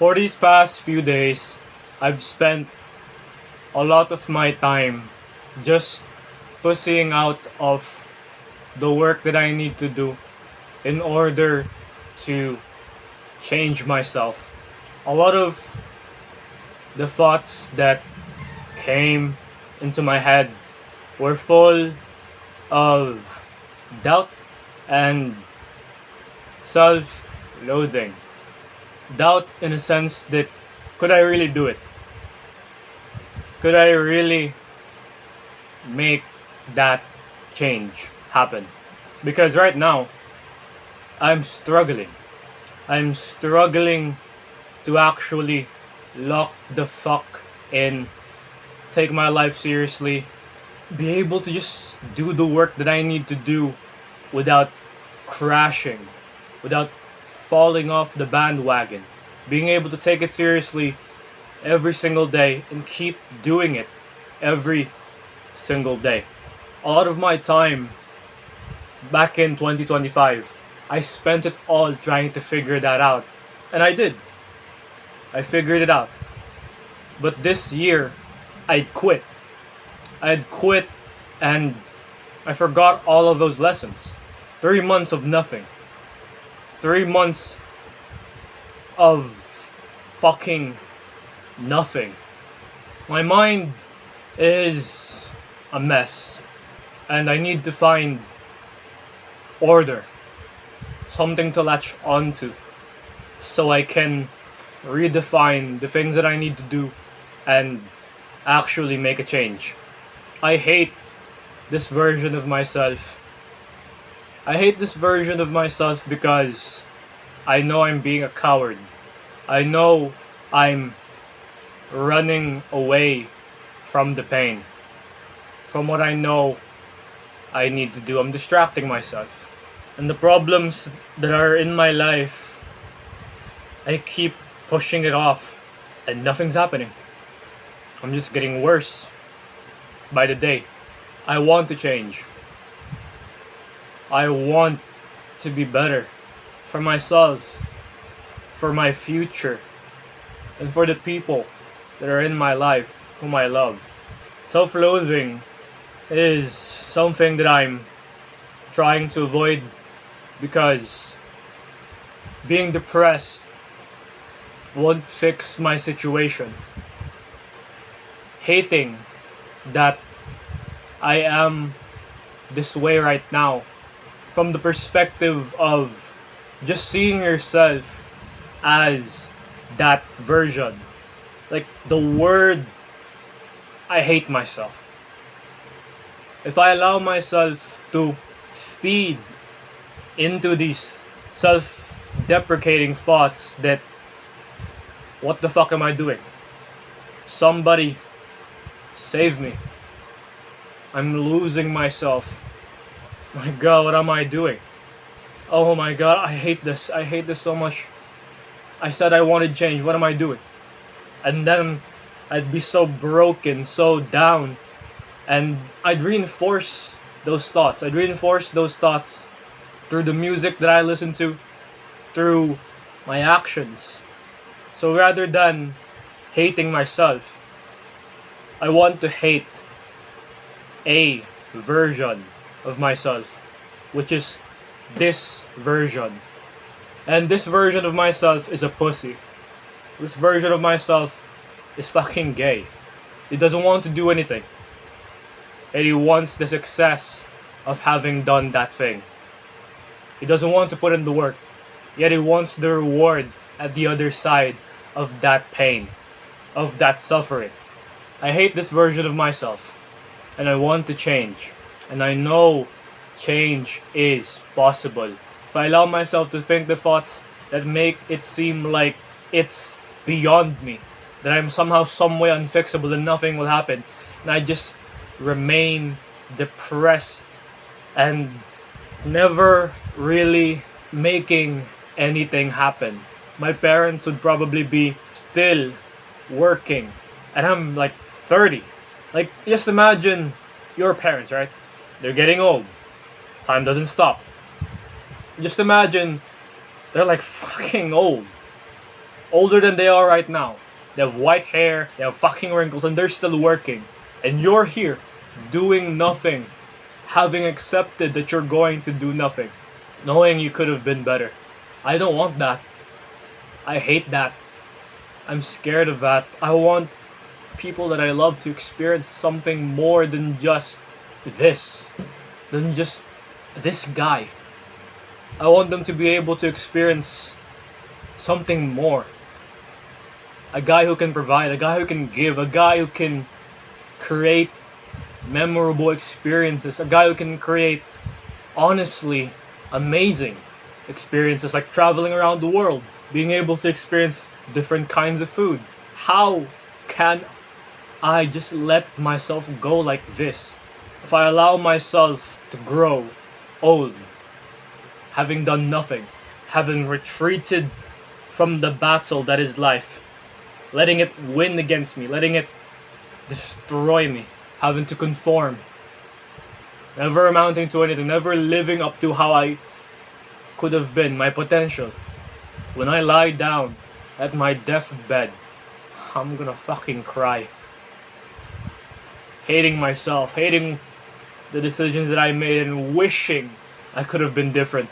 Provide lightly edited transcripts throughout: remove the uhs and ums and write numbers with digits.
For these past few days, I've spent a lot of my time just pussying out of the work that I need to do in order to change myself. A lot of the thoughts that came into my head were full of doubt and self loathing. Doubt in a sense that could I really do it? Could I really make that change happen? Because right now, I'm struggling. I'm struggling to actually lock the fuck in, take my life seriously, be able to just do the work that I need to do without crashing, without falling off the bandwagon, being able to take it seriously every single day and keep doing it every single day. A lot of my time back in 2025, I spent it all trying to figure that out. And I did. I figured it out. But this year, I'd quit. I'd quit and I forgot all of those lessons. 3 months of nothing. 3 months of fucking nothing. My mind is a mess. And I need to find order. Something to latch onto. So I can redefine the things that I need to do and actually make a change. I hate this version of myself. I hate this version of myself because I know I'm being a coward. I know I'm running away from the pain. From what I know I need to do. I'm distracting myself. And the problems that are in my life, I keep pushing it off and nothing's happening. I'm just getting worse by the day. I want to change. I want to be better for myself, for my future, and for the people that are in my life whom I love. Self-loathing is something that I'm trying to avoid because being depressed won't fix my situation. Hating that I am this way right now from the perspective of just seeing yourself as that version. Like the word, I hate myself. If I allow myself to feed into these self-deprecating thoughts that what the fuck am I doing? Somebody save me. I'm losing myself. My god, what am I doing? Oh my god, I hate this. I hate this so much. I said I wanted change. What am I doing? And then I'd be so broken, so down. And I'd reinforce those thoughts. I'd reinforce those thoughts through the music that I listen to, through my actions. So rather than hating myself, I want to hate a version of myself, which is this version. And this version of myself is a pussy. This version of myself is fucking gay. He doesn't want to do anything. And he wants the success of having done that thing. He doesn't want to put in the work. Yet he wants the reward at the other side of that pain, of that suffering. I hate this version of myself. And I want to change. And I know change is possible. If I allow myself to think the thoughts that make it seem like it's beyond me, that I'm somehow, some way unfixable and nothing will happen, and I just remain depressed and never really making anything happen. My parents would probably be still working, and I'm like 30. Like, just imagine your parents, right? They're getting old. Time doesn't stop. Just imagine they're like fucking old. older than they are right now. They have white hair, they have fucking wrinkles, and they're still working. And you're here, doing nothing, having accepted that you're going to do nothing, knowing you could have been better. I don't want that. I hate that. I'm scared of that. I want people that I love to experience something more than just this, than just this guy. I want them to be able to experience something more. A guy who can provide, a guy who can give, a guy who can create memorable experiences, a guy who can create honestly amazing experiences, like traveling around the world, being able to experience different kinds of food. How can I just let myself go like this? If I allow myself to grow old, having done nothing, having retreated from the battle that is life, letting it win against me, letting it destroy me, having to conform, never amounting to anything, never living up to how I could have been, my potential. When I lie down at my deathbed, I'm gonna fucking cry. Hating myself, hating the decisions that I made, and wishing I could have been different.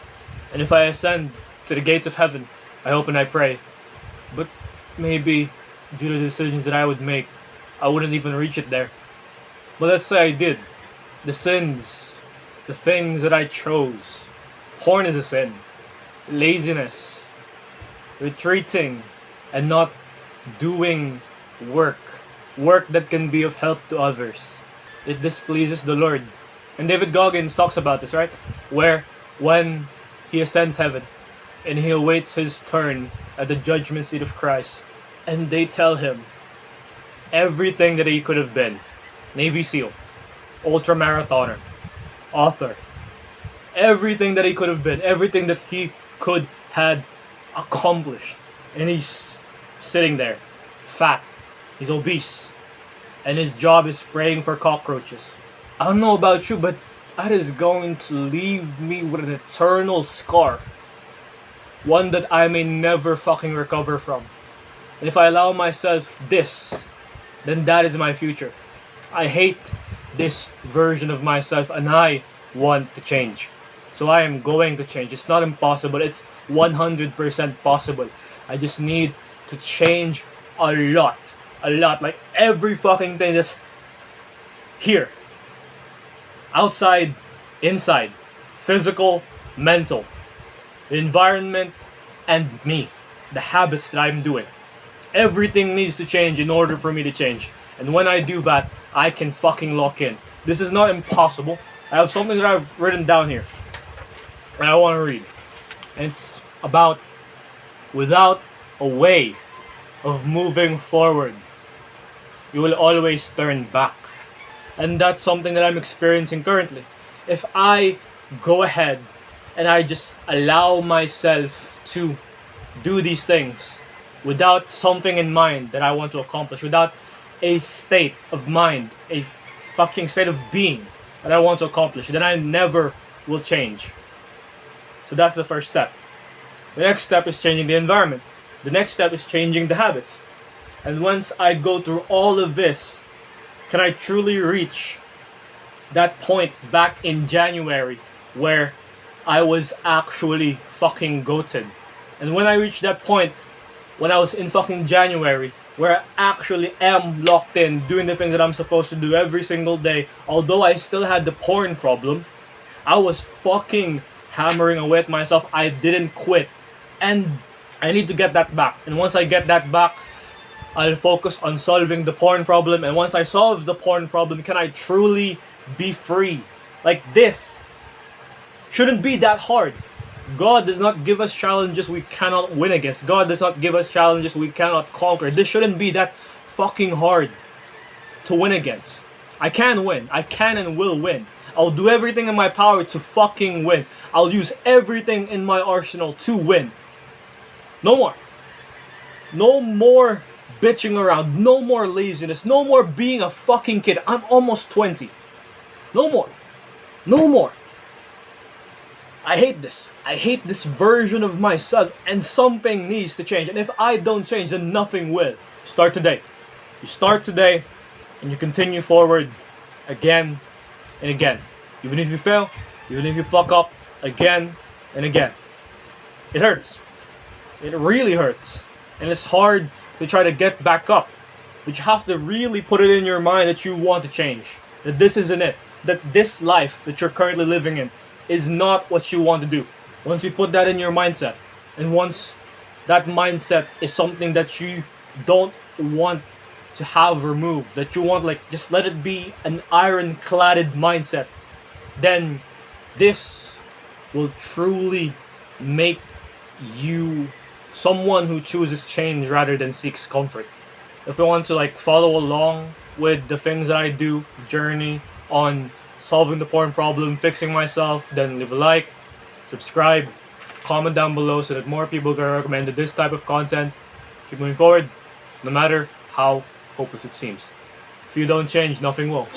And if I ascend to the gates of heaven, I hope and I pray, but maybe due to the decisions that I would make, I wouldn't even reach it there. But let's say I did. The sins, the things that I chose. Porn is a sin. Laziness. Retreating and not doing work. Work that can be of help to others. It displeases the Lord. And David Goggins talks about this, right? Where when he ascends heaven and he awaits his turn at the judgment seat of Christ, and they tell him everything that he could have been. Navy SEAL, ultra marathoner, author, everything that he could have been, everything that he could had accomplished. And he's sitting there, fat, he's obese, and his job is spraying for cockroaches. I don't know about you, but that is going to leave me with an eternal scar. One that I may never fucking recover from. And if I allow myself this, then that is my future. I hate this version of myself and I want to change. So I am going to change. It's not impossible. It's 100% possible. I just need to change a lot. A lot. Like every fucking thing that's here. Outside, inside. Physical, mental. The environment, and me. The habits that I'm doing. Everything needs to change in order for me to change. And when I do that, I can fucking lock in. This is not impossible. I have something that I've written down here. And I want to read. And it's about without a way of moving forward, you will always turn back. And that's something that I'm experiencing currently. If I go ahead and I just allow myself to do these things without something in mind that I want to accomplish, without a state of mind, a fucking state of being that I want to accomplish, then I never will change. So that's the first step. The next step is changing the environment. The next step is changing the habits. And once I go through all of this, can I truly reach that point back in January where I was actually fucking goated? And when I reach that point, when I was in fucking January, where I actually am locked in, doing the things that I'm supposed to do every single day, although I still had the porn problem, I was fucking hammering away at myself. I didn't quit. And I need to get that back. And once I get that back, I'll focus on solving the porn problem. And once I solve the porn problem, can I truly be free? Like, this shouldn't be that hard. God does not give us challenges we cannot win against. God does not give us challenges we cannot conquer. This shouldn't be that fucking hard to win against. I can win. I can and will win. I'll do everything in my power to fucking win. I'll use everything in my arsenal to win. No more. No more bitching around. No more laziness. No more being a fucking kid. I'm almost 20. No more. No more. I hate this. I hate this version of myself, and something needs to change. And if I don't change, then nothing will. Start today. You start today, and you continue forward again and again. Even if you fail, even if you fuck up, again and again. It hurts. It really hurts. And it's hard to try to get back up. But you have to really put it in your mind that you want to change. That this isn't it. That this life that you're currently living in is not what you want to do. Once you put that in your mindset, and once that mindset is something that you don't want to have removed, that you want, like, just let it be an iron-cladded mindset, then this will truly make you someone who chooses change rather than seeks comfort. If you want to, like, follow along with the things that I do, journey on solving the porn problem, fixing myself, then leave a like, subscribe, comment down below so that more people can recommend this type of content. Keep moving forward, no matter how hopeless it seems. If you don't change, nothing will.